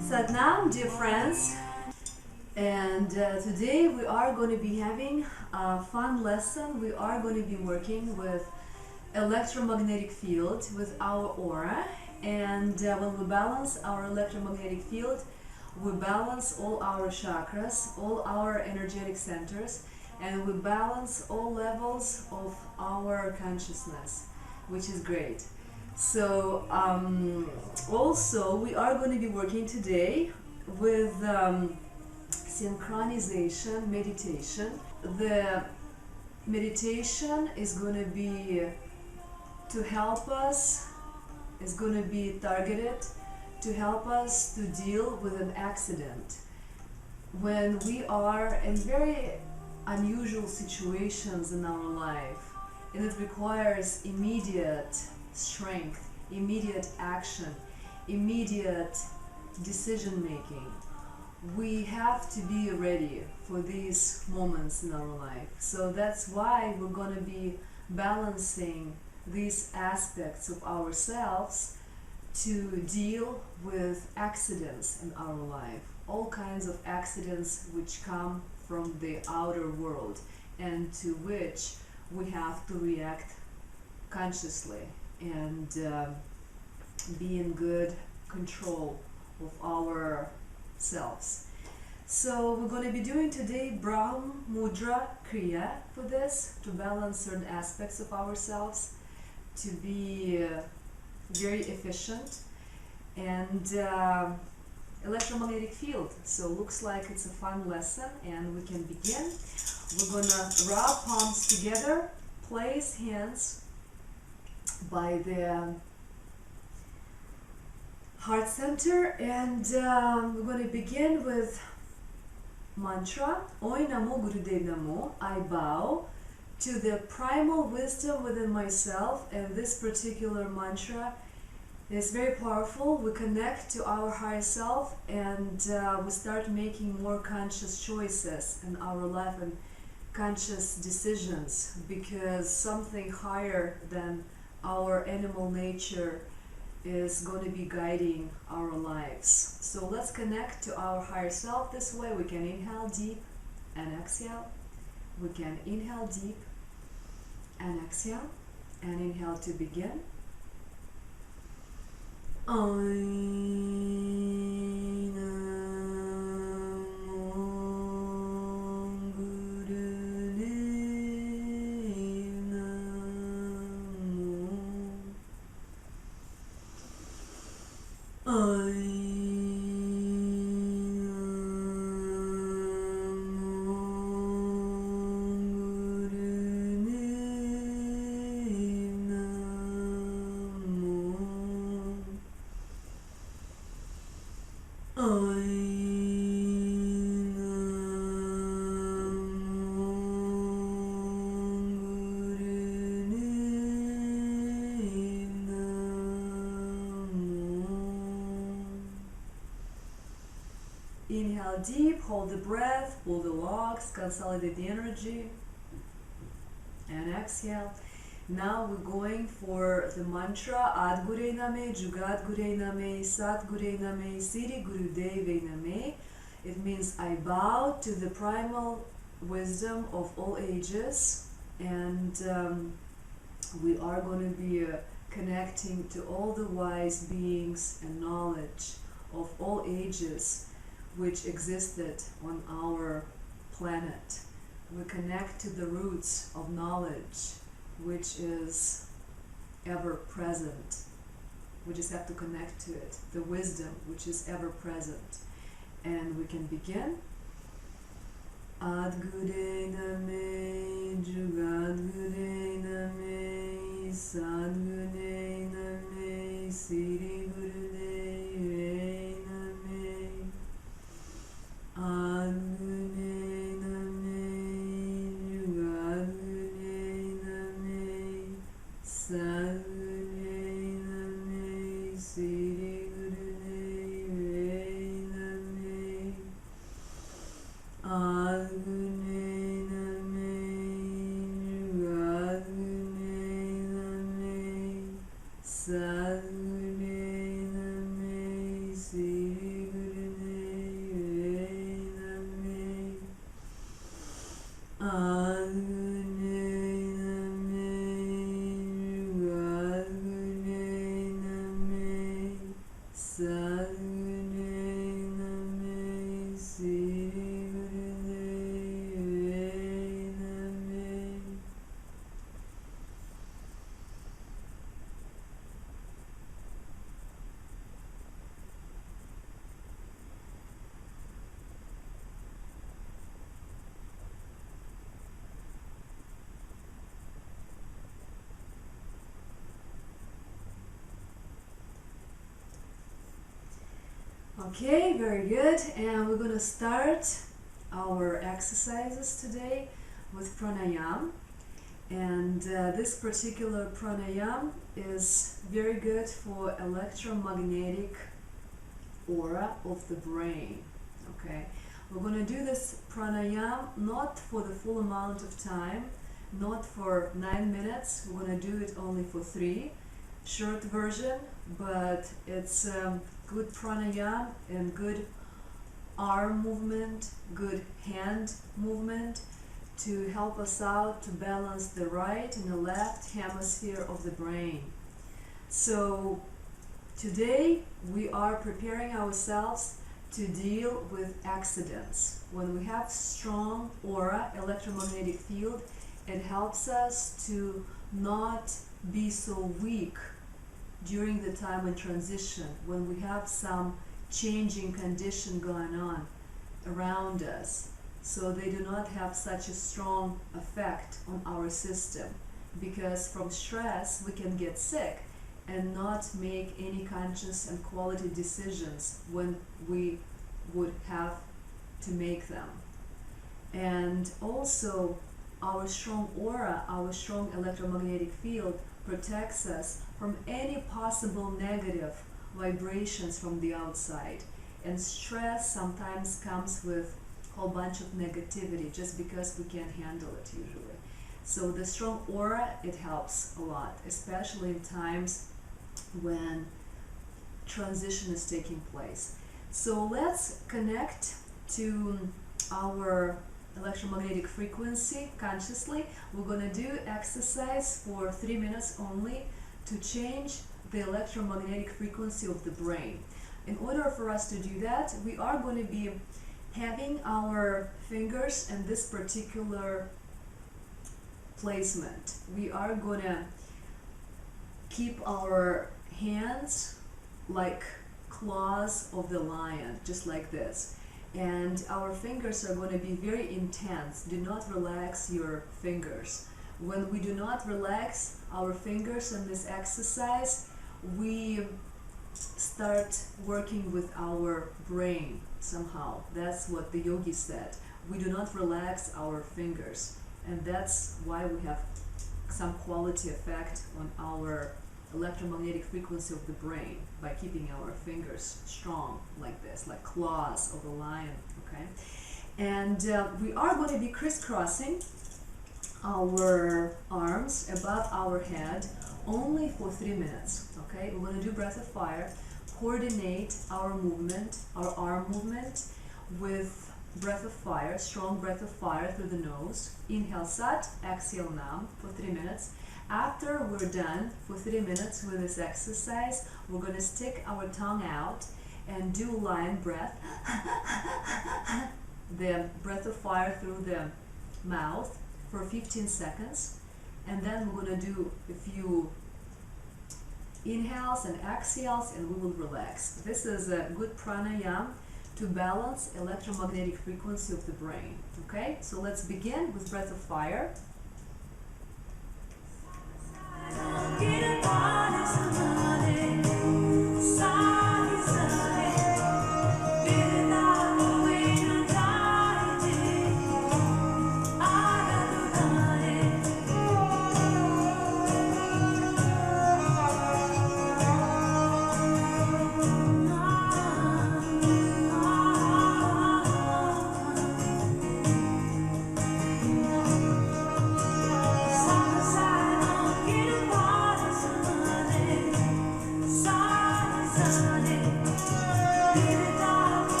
Satnam, dear friends, and today we are going to be having a fun lesson. We are going to be working with electromagnetic field with our aura, and when we balance our electromagnetic field, we balance all our chakras, all our energetic centers, and we balance all levels of our consciousness, which is great. So also we are going to be working today with synchronization meditation. The meditation is going to be to help us, is going to be targeted to help us to deal with an accident. When we are in very unusual situations in our life, and it requires immediate strength, immediate action, immediate decision making, we have to be ready for these moments in our life. So that's why we're going to be balancing these aspects of ourselves to deal with accidents in our life, all kinds of accidents which come from the outer world and to which we have to react consciously and be in good control of ourselves. So we're going to be doing today Brahm Mudra Kriya for this, to balance certain aspects of ourselves, to be very efficient, and electromagnetic field. So looks like it's a fun lesson, and we can begin. We're going to rub palms together, place hands by the heart center, and we're going to begin with mantra Oi Namo Gurudev Namo. I bow to the primal wisdom within myself, and this particular mantra is very powerful. We connect to our higher self, and we start making more conscious choices in our life and conscious decisions, because something higher than our animal nature is going to be guiding our lives. So let's connect to our higher self this way. We can inhale deep and exhale. We can inhale deep and exhale, and inhale to begin. Inhale deep, hold the breath, pull the locks, consolidate the energy, and exhale. Now we're going for the mantra Ad Gure Name, Jugat Gure Name, Sat Gure Name, Siri Guru Deve Name. It means I bow to the primal wisdom of all ages, and we are going to be connecting to all the wise beings and knowledge of all ages which existed on our planet. We connect to the roots of knowledge, which is ever present. We just have to connect to it, the wisdom which is ever present. And we can begin. Ad Gure Name, Jugat Gure Name, Sad Gure Name, Siri Guru Deve Name. Ad Gure Name, Jugat Gure Name, Sad Gure Name, Siri Guru Deve Name. Ad Gure Name, Jugat Gure Name, Sad Gure Okay, very good. And we're gonna start our exercises today with pranayama. And this particular pranayama is very good for electromagnetic aura of the brain. Okay, we're going to do this pranayama not for the full amount of time, not for 9 minutes. We're going to do it only for 3, short version, but it's good pranayama and good arm movement, good hand movement to help us out to balance the right and the left hemisphere of the brain. So today we are preparing ourselves to deal with accidents. When we have strong aura, electromagnetic field, it helps us to not be so weak during the time of transition, when we have some changing condition going on around us. So they do not have such a strong effect on our system, because from stress we can get sick and not make any conscious and quality decisions when we would have to make them. And also our strong aura, our strong electromagnetic field protects us from any possible negative vibrations from the outside. And stress sometimes comes with whole bunch of negativity just because we can't handle it usually. So the strong aura, it helps a lot, especially in times when transition is taking place. So let's connect to our electromagnetic frequency consciously. We're going to do exercise for 3 minutes only to change the electromagnetic frequency of the brain. In order for us to do that, we are going to be having our fingers in this particular placement. We are going to keep our hands like claws of the lion, just like this. And our fingers are going to be very intense. Do not relax your fingers. When we do not relax our fingers in this exercise, we start working with our brain somehow. That's what the yogi said. We do not relax our fingers, and that's why we have some quality effect on our electromagnetic frequency of the brain by keeping our fingers strong like this, like claws of a lion. Okay, and we are going to be crisscrossing our arms above our head only for 3 minutes. Okay, we're going to do breath of fire, coordinate our movement, our arm movement with breath of fire, strong breath of fire through the nose. Inhale Sat, exhale Nam for 3 minutes. After we're done for 3 minutes with this exercise, we're going to stick our tongue out and do lion breath. The breath of fire through the mouth for 15 seconds. And then we're going to do a few inhales and exhales, and we will relax. This is a good pranayama to balance electromagnetic frequency of the brain. Okay, so let's begin with breath of fire.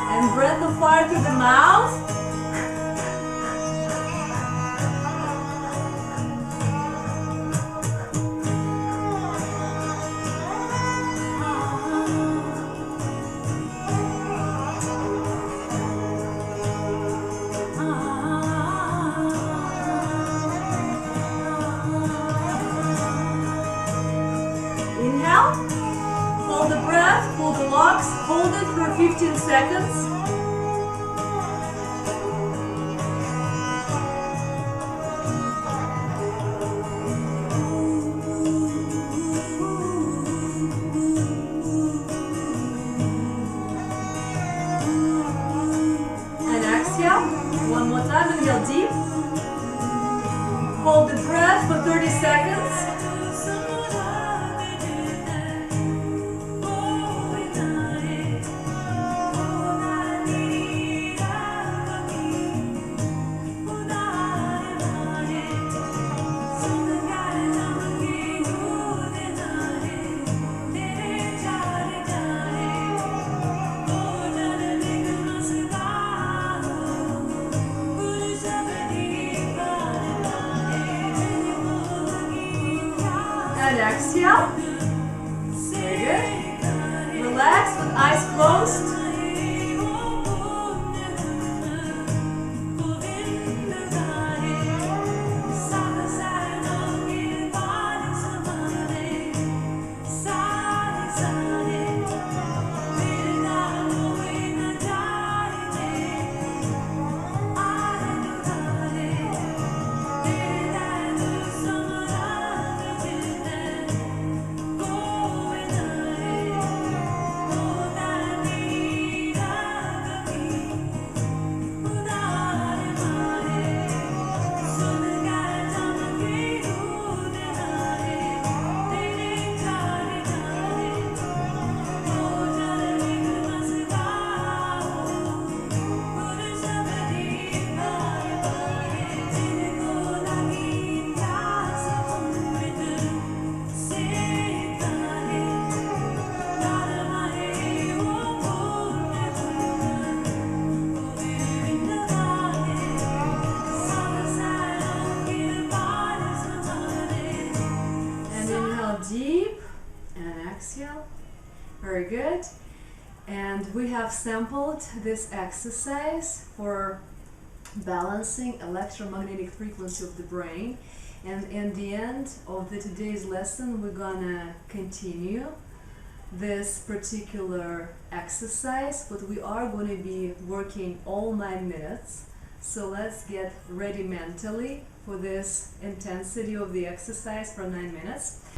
And breath of fire through the mouth. Inhale. Hold the breath, pull the locks, hold it for 15 seconds. And exhale. One more time, inhale deep. Hold the breath for 30 seconds. And exhale. Very good. Relax with eyes closed. Deep and exhale. Very good. And we have sampled this exercise for balancing electromagnetic frequency of the brain, and in the end of today's lesson we're gonna continue this particular exercise, but we are going to be working all 9 minutes. So let's get ready mentally for this intensity of the exercise for 9 minutes.